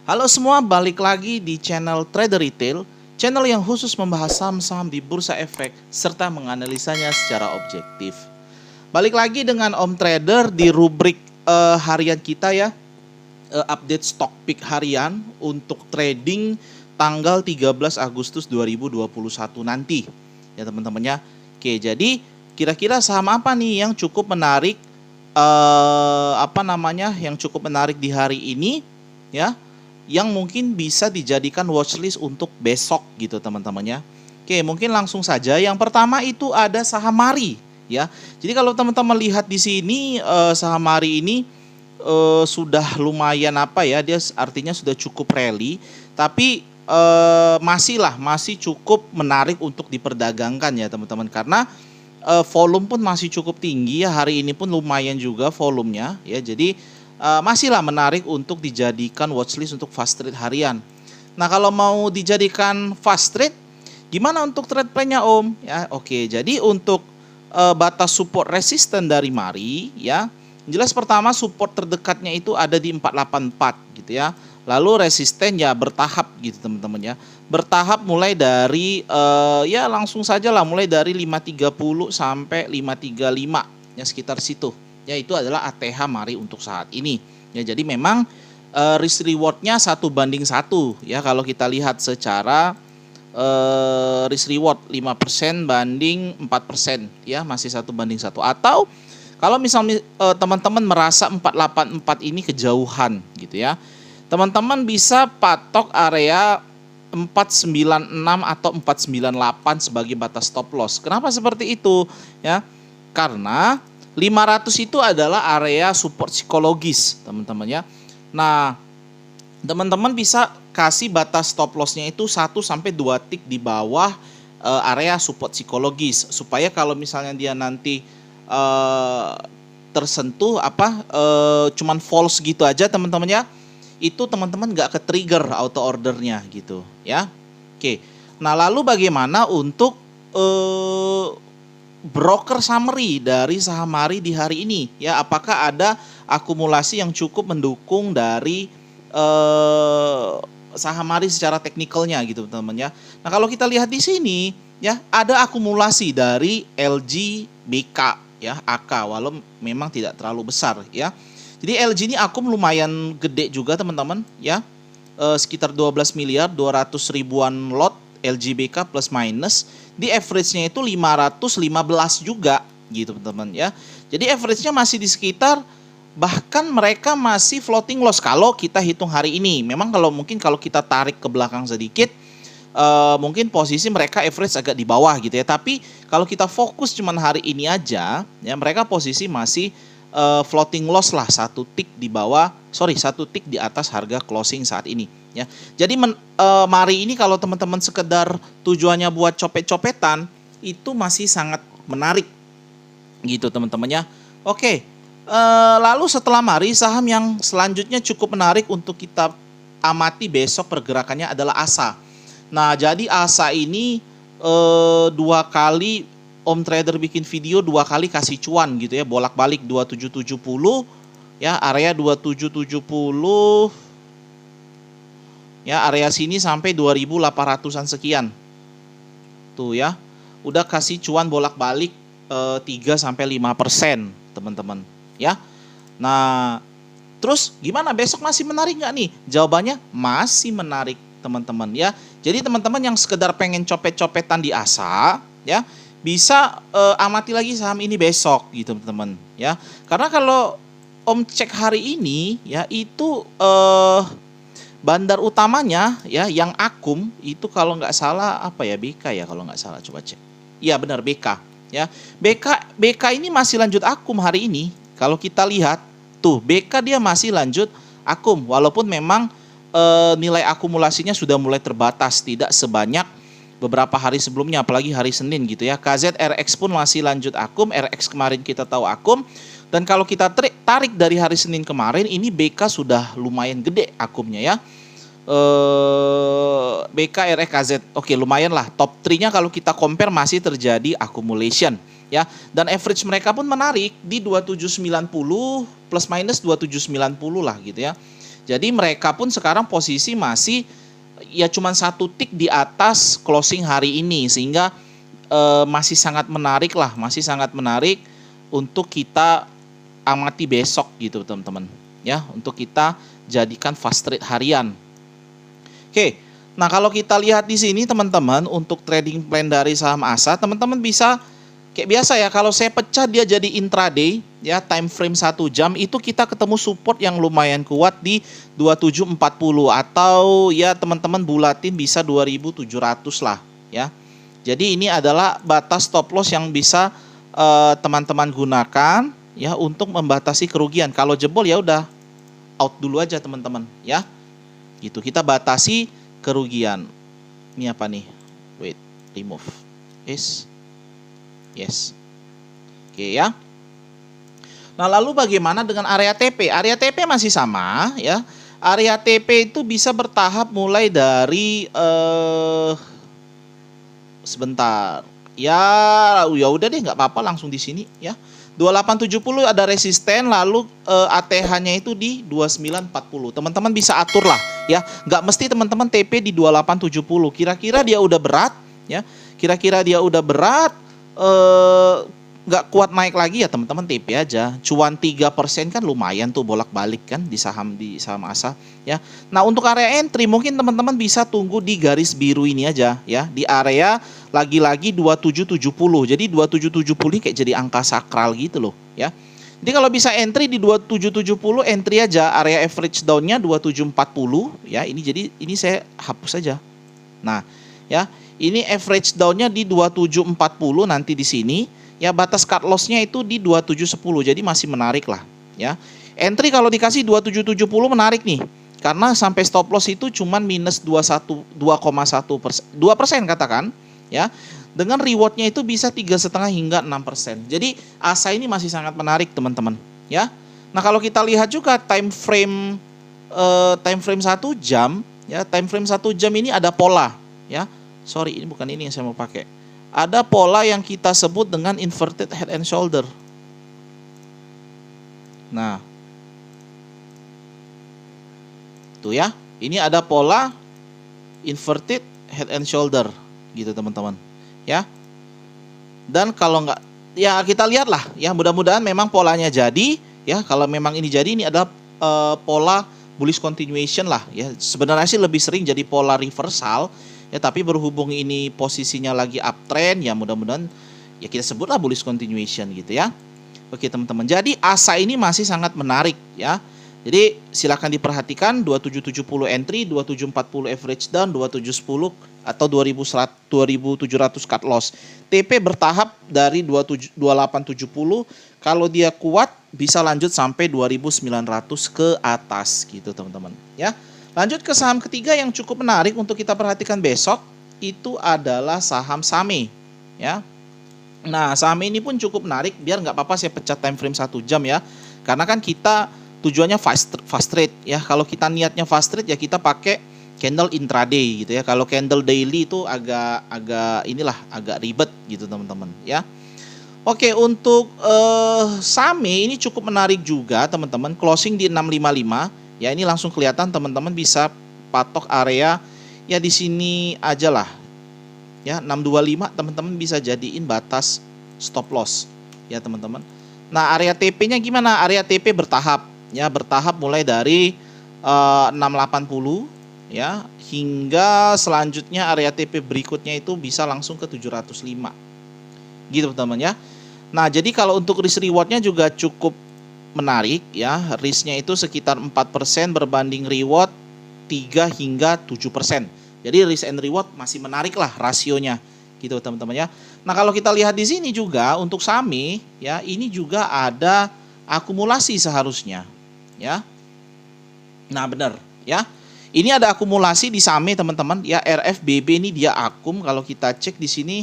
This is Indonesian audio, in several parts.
Halo semua, balik lagi di channel Trader Retail, channel yang khusus membahas saham-saham di Bursa Efek serta menganalisanya secara objektif. Balik lagi dengan Om Trader di rubrik harian kita ya, update stock pick harian untuk trading tanggal 13 Agustus 2021 nanti. Ya teman-teman ya. Oke, jadi kira-kira saham apa nih yang cukup menarik yang cukup menarik di hari ini ya, yang mungkin bisa dijadikan watchlist untuk besok gitu teman-teman ya. Oke, mungkin langsung saja. Yang pertama itu ada saham Mari ya. Jadi kalau teman-teman lihat di sini saham Mari ini sudah lumayan dia artinya sudah cukup rally, tapi masih cukup menarik untuk diperdagangkan ya teman-teman, karena volume pun masih cukup tinggi ya. Hari ini pun lumayan juga volumenya ya. Jadi masihlah menarik untuk dijadikan watchlist untuk fast trade harian. Nah, kalau mau dijadikan fast trade, gimana untuk trade plan-nya Om? Ya, oke. Jadi untuk batas support resisten dari Mari ya, jelas pertama support terdekatnya itu ada di 484 gitu ya. Lalu resisten ya bertahap gitu teman-teman ya. Bertahap mulai dari ya langsung saja lah, mulai dari 530 sampai 535 ya, sekitar situ. Ya, itu adalah ATH Mari untuk saat ini. Ya, jadi memang risk rewardnya 1:1 ya, kalau kita lihat secara risk reward 5% banding 4% ya, masih 1:1. Atau kalau misalnya teman-teman merasa 484 ini kejauhan gitu ya, teman-teman bisa patok area 496 atau 498 sebagai batas stop loss. Kenapa seperti itu ya? Karena 500 itu adalah area support psikologis teman-teman ya. Nah, teman-teman bisa kasih batas stop lossnya itu 1 sampai 2 tick di bawah area support psikologis, supaya kalau misalnya dia nanti tersentuh cuman false gitu aja teman-teman ya, itu teman-teman nggak ke trigger auto ordernya gitu ya. Oke, nah lalu bagaimana untuk broker summary dari saham Mari di hari ini ya? Apakah ada akumulasi yang cukup mendukung dari saham Mari secara teknikalnya gitu teman-teman ya. Nah, kalau kita lihat di sini ya, ada akumulasi dari LG BK ya, AK, walau memang tidak terlalu besar ya. Jadi LG ini akum lumayan gede juga teman-teman ya, sekitar 12 miliar 200 ribuan lot LGBK plus minus. Di average-nya itu 515 juga gitu teman-teman ya. Jadi average-nya masih di sekitar, bahkan mereka masih floating loss kalau kita hitung hari ini. Memang kalau kita tarik ke belakang sedikit, mungkin posisi mereka average agak di bawah gitu ya. Tapi kalau kita fokus cuman hari ini aja ya, mereka posisi masih floating loss lah, 1 tick di atas harga closing saat ini ya. Jadi Mari ini kalau teman-teman sekedar tujuannya buat copet-copetan, itu masih sangat menarik gitu teman-teman ya. Oke, lalu setelah Mari, saham yang selanjutnya cukup menarik untuk kita amati besok pergerakannya adalah ASA. Nah, jadi ASA ini 2 kali Om Trader bikin video, 2 kali kasih cuan gitu ya, bolak-balik 2770 ya, area 2770 ya, area sini sampai 2800-an sekian. Tuh ya, udah kasih cuan bolak-balik 3 sampai 5% teman-teman ya. Nah, terus gimana, besok masih menarik nggak nih? Jawabannya masih menarik teman-teman ya. Jadi teman-teman yang sekedar pengen copet-copetan di ASA ya, bisa amati lagi saham ini besok gitu teman-teman ya. Karena kalau Om cek hari ini ya, itu bandar utamanya ya yang akum itu kalau nggak salah BK ya, kalau nggak salah, coba cek. Iya benar, BK ya. BK ini masih lanjut akum hari ini. Kalau kita lihat tuh, BK dia masih lanjut akum, walaupun memang nilai akumulasinya sudah mulai terbatas, tidak sebanyak beberapa hari sebelumnya, apalagi hari Senin gitu ya. KZRX pun masih lanjut akum, RX kemarin kita tahu akum. Dan kalau kita tarik dari hari Senin kemarin, ini BK sudah lumayan gede akumnya ya. BK, RX, KZ, oke lumayan lah. Top 3-nya kalau kita compare masih terjadi accumulation ya. Dan average mereka pun menarik di 2790 plus minus 2790 lah gitu ya. Jadi mereka pun sekarang posisi masih ya cuman 1 tick di atas closing hari ini, sehingga masih sangat menarik lah, masih sangat menarik untuk kita amati besok gitu teman-teman ya, untuk kita jadikan fast trade harian. Oke. Nah, kalau kita lihat di sini teman-teman, untuk trading plan dari saham ASA, teman-teman bisa kayak biasa ya, kalau saya pecah dia jadi intraday ya, time frame 1 jam, itu kita ketemu support yang lumayan kuat di 2740, atau ya teman-teman bulatin bisa 2700 lah ya. Jadi ini adalah batas stop loss yang bisa teman-teman gunakan ya untuk membatasi kerugian. Kalau jebol ya udah out dulu aja teman-teman ya. Gitu, kita batasi kerugian. Ini apa nih? Wait, remove. Yes. Oke ya. Nah, lalu bagaimana dengan area TP? Area TP masih sama ya. Area TP itu bisa bertahap mulai dari sebentar. Ya udah deh, nggak apa-apa, langsung di sini ya. 2870 ada resisten, lalu ATH-nya itu di 2940. Teman-teman bisa atur lah ya. Nggak mesti teman-teman TP di 2870. Kira-kira dia udah berat ya. Kira-kira dia udah berat, nggak kuat naik lagi ya teman-teman TP aja. Cuan 3% kan lumayan tuh bolak-balik kan di saham ASA ya. Nah, untuk area entry mungkin teman-teman bisa tunggu di garis biru ini aja ya, di area lagi-lagi 2770. Jadi 2770 ini kayak jadi angka sakral gitu loh ya. Jadi kalau bisa entry di 2770, entry aja. Area average down-nya 2740 ya. Ini saya hapus aja. Nah, ya, ini average down-nya di 2740 nanti di sini. Ya, batas cut loss-nya itu di 2710. Jadi masih menarik lah ya. Entry kalau dikasih 2770 menarik nih. Karena sampai stop loss itu cuman minus 2,1%, 2% katakan ya. Dengan rewardnya itu bisa 3,5 hingga 6%. Jadi ASA ini masih sangat menarik teman-teman ya. Nah, kalau kita lihat juga time frame 1 jam ya, time frame 1 jam ini ada pola ya. Sorry, ini bukan ini yang saya mau pakai. Ada pola yang kita sebut dengan inverted head and shoulder. Nah, tuh ya, ini ada pola inverted head and shoulder gitu teman-teman ya. Dan kalau nggak, ya kita lihatlah ya, mudah-mudahan memang polanya jadi ya. Kalau memang ini jadi, ini adalah pola bullish continuation lah ya. Sebenarnya sih lebih sering jadi pola reversal ya, tapi berhubung ini posisinya lagi uptrend ya, mudah-mudahan ya kita sebutlah bullish continuation gitu ya. Oke teman-teman, jadi ASA ini masih sangat menarik ya. Jadi silakan diperhatikan 2770 entry, 2740 average down, 2710 atau 2700 cut loss. TP bertahap dari 2870, kalau dia kuat bisa lanjut sampai 2900 ke atas gitu teman-teman ya. Lanjut ke saham ketiga yang cukup menarik untuk kita perhatikan besok, itu adalah saham SAME ya. Nah, SAME ini pun cukup menarik, biar nggak apa-apa saya pecat time frame 1 jam ya. Karena kan kita tujuannya fast trade ya. Kalau kita niatnya fast trade ya kita pakai candle intraday gitu ya. Kalau candle daily itu agak agak ribet gitu teman-teman ya. Oke, untuk SAME ini cukup menarik juga teman-teman. Closing di 655 ya, ini langsung kelihatan teman-teman bisa patok area ya di sini aja lah. Ya, 625 teman-teman bisa jadiin batas stop loss ya teman-teman. Nah, area TP-nya gimana? Area TP bertahap ya, bertahap mulai dari 680 ya, hingga selanjutnya area TP berikutnya itu bisa langsung ke 705 gitu teman-teman ya. Nah, jadi kalau untuk risk rewardnya juga cukup menarik ya. Risknya itu sekitar 4% berbanding reward 3 hingga 7%. Jadi risk and reward masih menarik lah rasionya gitu teman-teman ya. Nah, kalau kita lihat di sini juga untuk SAME ya, ini juga ada akumulasi seharusnya ya. Nah, benar ya. Ini ada akumulasi di SAME teman-teman ya. RFBB ini dia akum, kalau kita cek di sini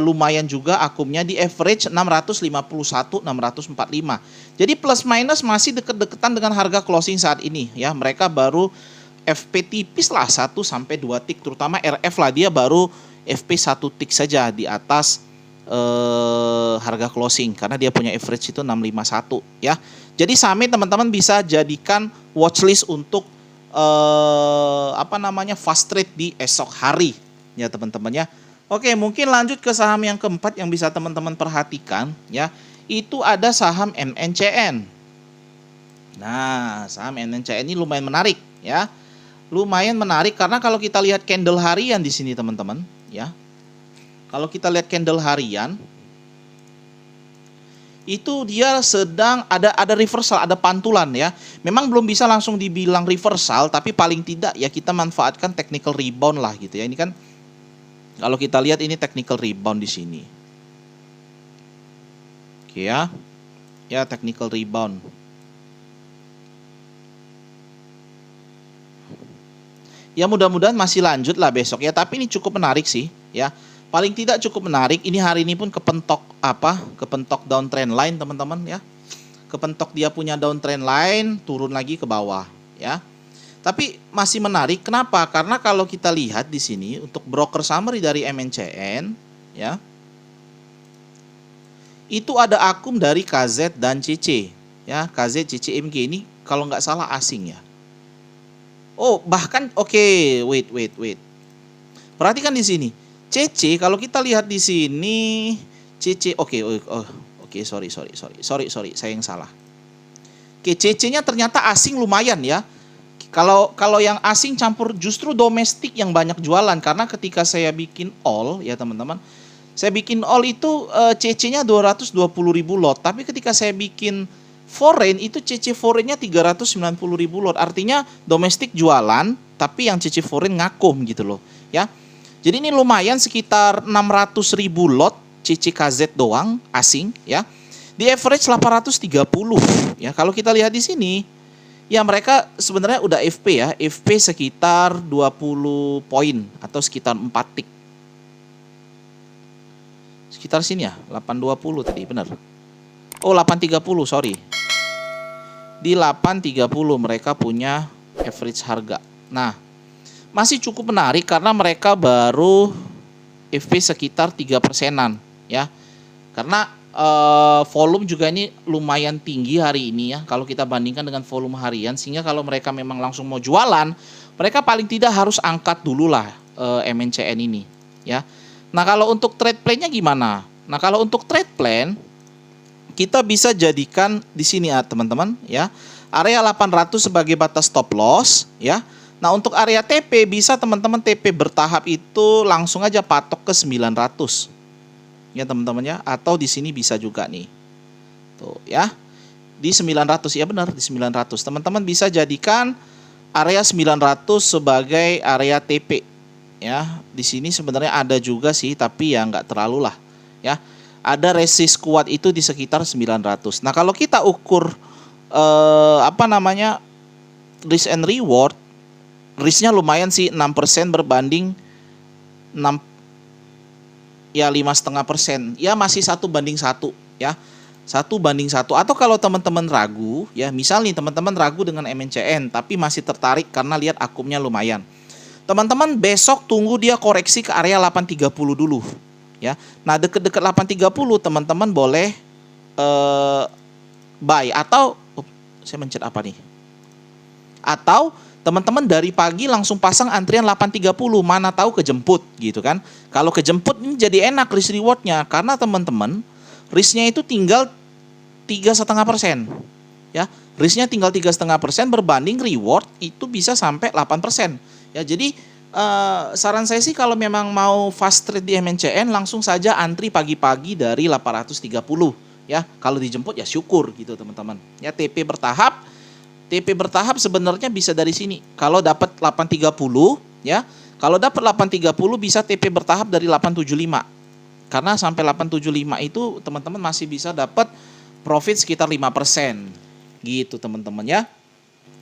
lumayan juga akumnya, di average 651 645. Jadi plus minus masih deket-deketan dengan harga closing saat ini ya. Mereka baru FP tipis lah 1 sampai 2 tick, terutama RF lah, dia baru FP 1 tick saja di atas harga closing karena dia punya average itu 651 ya. Jadi saham teman-teman bisa jadikan watchlist untuk fast trade di esok hari ya teman-teman ya. Oke, mungkin lanjut ke saham yang keempat yang bisa teman-teman perhatikan ya. Itu ada saham MNCN. Nah, saham MNCN ini lumayan menarik ya. Lumayan menarik karena kalau kita lihat candle harian di sini teman-teman ya. Kalau kita lihat candle harian itu dia sedang ada reversal, ada pantulan ya. Memang belum bisa langsung dibilang reversal, tapi paling tidak ya kita manfaatkan technical rebound lah gitu ya. Ini kan kalau kita lihat ini technical rebound di sini. Oke ya. Ya, technical rebound. Ya mudah-mudahan masih lanjut lah besok ya, tapi ini cukup menarik sih ya. Paling tidak cukup menarik. Ini hari ini pun kepentok kepentok downtrend line teman-teman ya. Kepentok dia punya downtrend line, turun lagi ke bawah ya. Tapi masih menarik. Kenapa? Karena kalau kita lihat di sini untuk broker summary dari MNCN ya. Itu ada akum dari KZ dan CC ya. KZ CCMG ini kalau nggak salah asing ya. Oh, bahkan wait. Perhatikan di sini. CC kalau kita lihat di sini CC sorry saya yang salah. Oke, CC-nya ternyata asing lumayan ya. Kalau yang asing campur justru domestik yang banyak jualan karena ketika saya bikin all ya teman-teman. Saya bikin all itu CC-nya 220.000 lot, tapi ketika saya bikin foreign itu CC foreign-nya 390.000 lot. Artinya domestik jualan tapi yang CC foreign ngakum gitu loh ya. Jadi ini lumayan sekitar 600.000 lot CCKZ doang asing ya. Di average 830 ya. Kalau kita lihat di sini ya mereka sebenarnya udah FP ya. FP sekitar 20 poin atau sekitar 4 tick. Sekitar sini ya, 820 tadi benar. Oh, 830 sorry. Di 830 mereka punya average harga. Nah, masih cukup menarik karena mereka baru FP sekitar 3%-an ya. Karena volume juga ini lumayan tinggi hari ini ya. Kalau kita bandingkan dengan volume harian, sehingga kalau mereka memang langsung mau jualan, mereka paling tidak harus angkat dulu lah MNCN ini ya. Nah, kalau untuk trade plan-nya gimana? Nah, kalau untuk trade plan kita bisa jadikan di sini ya teman-teman ya. Area 800 sebagai batas stop loss ya. Nah, untuk area TP bisa teman-teman TP bertahap itu langsung aja patok ke 900. Ya teman-teman ya, atau di sini bisa juga nih. Tuh ya. Di 900 ya benar di 900. Teman-teman bisa jadikan area 900 sebagai area TP. Ya, di sini sebenarnya ada juga sih tapi ya nggak terlalu lah ya. Ada resist kuat itu di sekitar 900. Nah, kalau kita ukur risk and reward, risknya lumayan sih 6% berbanding 5,5%. Ya masih 1:1 ya. 1:1. Atau kalau teman-teman ragu ya, misal nih teman-teman ragu dengan MNCN tapi masih tertarik karena lihat akumnya lumayan. Teman-teman besok tunggu dia koreksi ke area 830 dulu ya. Nah, deket-deket 830 teman-teman boleh buy atau saya mencet apa nih? Atau teman-teman dari pagi langsung pasang antrian 830, mana tahu kejemput gitu kan. Kalau kejemput ini jadi enak risk rewardnya karena teman-teman risknya itu tinggal 3,5% ya. Risknya tinggal 3,5% berbanding reward itu bisa sampai 8%. Ya, jadi saran saya sih kalau memang mau fast trade di MNCN langsung saja antri pagi-pagi dari 830 ya. Kalau dijemput ya syukur gitu teman-teman. Ya, TP bertahap sebenarnya bisa dari sini. Kalau dapat 830 ya. Kalau dapat 830 bisa TP bertahap dari 875. Karena sampai 875 itu teman-teman masih bisa dapat profit sekitar 5%. Gitu teman-teman ya.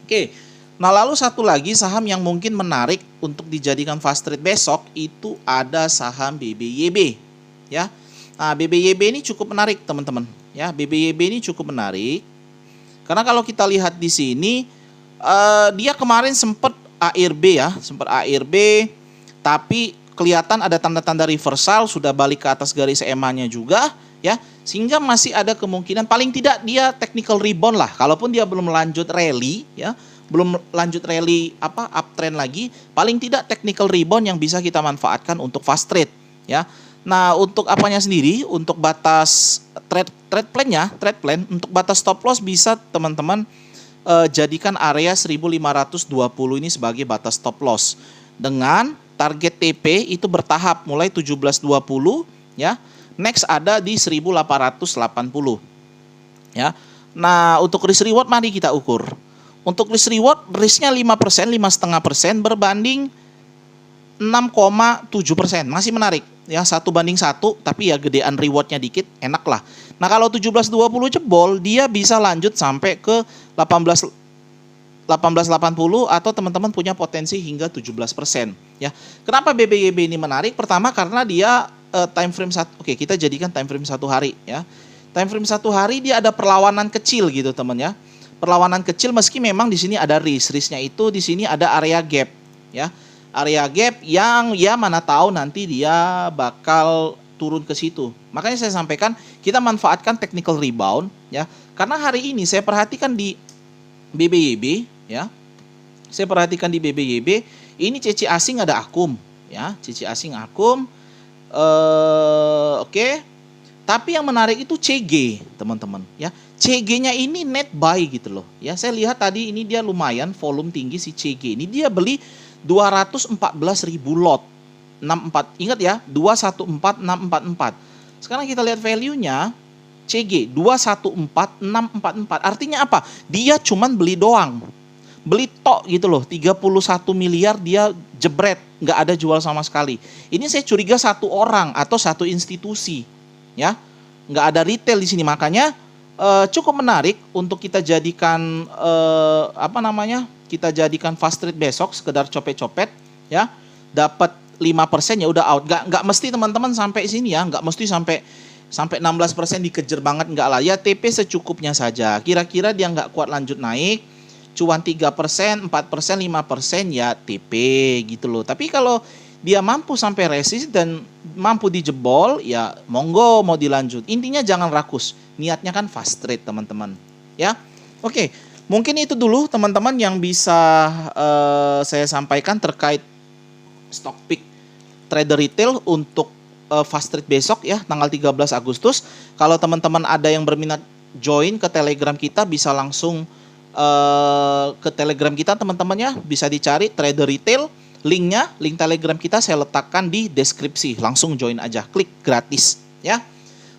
Oke. Nah, lalu satu lagi saham yang mungkin menarik untuk dijadikan fast trade besok itu ada saham BBYB ya. Nah, BBYB ini cukup menarik teman-teman ya. BBYB ini cukup menarik. Karena kalau kita lihat di sini dia kemarin sempat ARB ya, tapi kelihatan ada tanda-tanda reversal, sudah balik ke atas garis EMA-nya juga ya, sehingga masih ada kemungkinan paling tidak dia technical rebound lah. Kalaupun dia belum lanjut rally ya, belum lanjut rally uptrend lagi, paling tidak technical rebound yang bisa kita manfaatkan untuk fast trade ya. Nah, untuk apanya sendiri, untuk batas trade plan untuk batas stop loss bisa teman-teman jadikan area 1520 ini sebagai batas stop loss dengan target TP itu bertahap mulai 1720 ya. Next ada di 1880 ya. Nah, untuk risk reward mari kita ukur. Untuk risk reward, risknya 5%, 5,5% berbanding 6,7%. Masih menarik ya, 1:1, tapi ya gedean rewardnya dikit, enak lah. Nah, kalau 1720 jebol, dia bisa lanjut sampai ke 1880 atau teman-teman punya potensi hingga 17% ya. Kenapa BBYB ini menarik? Pertama karena dia time frame oke, kita jadikan time frame 1 hari ya. Time frame 1 hari dia ada perlawanan kecil gitu teman ya. Perlawanan kecil meski memang di sini ada risknya itu di sini ada area gap ya. Area gap yang ya mana tahu nanti dia bakal turun ke situ. Makanya saya sampaikan kita manfaatkan technical rebound ya. Karena hari ini saya perhatikan di BBYB ya. Saya perhatikan di BBYB ini CC asing ada akum ya, CC asing akum. Oke. Tapi yang menarik itu CG, teman-teman ya. CG-nya ini net buy gitu loh. Ya, saya lihat tadi ini dia lumayan volume tinggi si CG. Ini dia beli 214.000 lot. 64. Ingat ya, 214644. Sekarang kita lihat value-nya CG 214644. Artinya apa? Dia cuman beli doang. Beli tok gitu loh, 31 miliar dia jebret, nggak ada jual sama sekali. Ini saya curiga satu orang atau satu institusi, ya, nggak ada retail di sini. Makanya cukup menarik untuk kita jadikan kita jadikan fast trade besok, sekedar copet-copet, ya, dapat 5% ya udah out. Nggak mesti teman-teman sampai sini ya, nggak mesti sampai 16% dikejar banget, nggak lah. Ya TP secukupnya saja. Kira-kira dia nggak kuat lanjut naik, cuan 3%, 4%, 5% ya TP gitu loh. Tapi kalau dia mampu sampai resist dan mampu dijebol ya monggo mau dilanjut. Intinya jangan rakus. Niatnya kan fast trade teman-teman. Ya. Oke, mungkin itu dulu teman-teman yang bisa saya sampaikan terkait stock pick trader retail untuk fast trade besok ya tanggal 13 Agustus. Kalau teman-teman ada yang berminat join ke Telegram kita bisa langsung ke Telegram kita teman-temannya, bisa dicari trader retail, linknya, link Telegram kita saya letakkan di deskripsi, langsung join aja, klik gratis ya.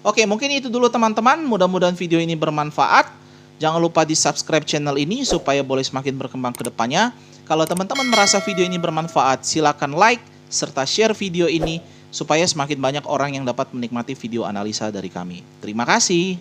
Oke, mungkin itu dulu teman-teman, mudah-mudahan video ini bermanfaat. Jangan lupa di subscribe channel ini supaya boleh semakin berkembang ke depannya. Kalau teman-teman merasa video ini bermanfaat, silakan like serta share video ini supaya semakin banyak orang yang dapat menikmati video analisa dari kami. Terima kasih.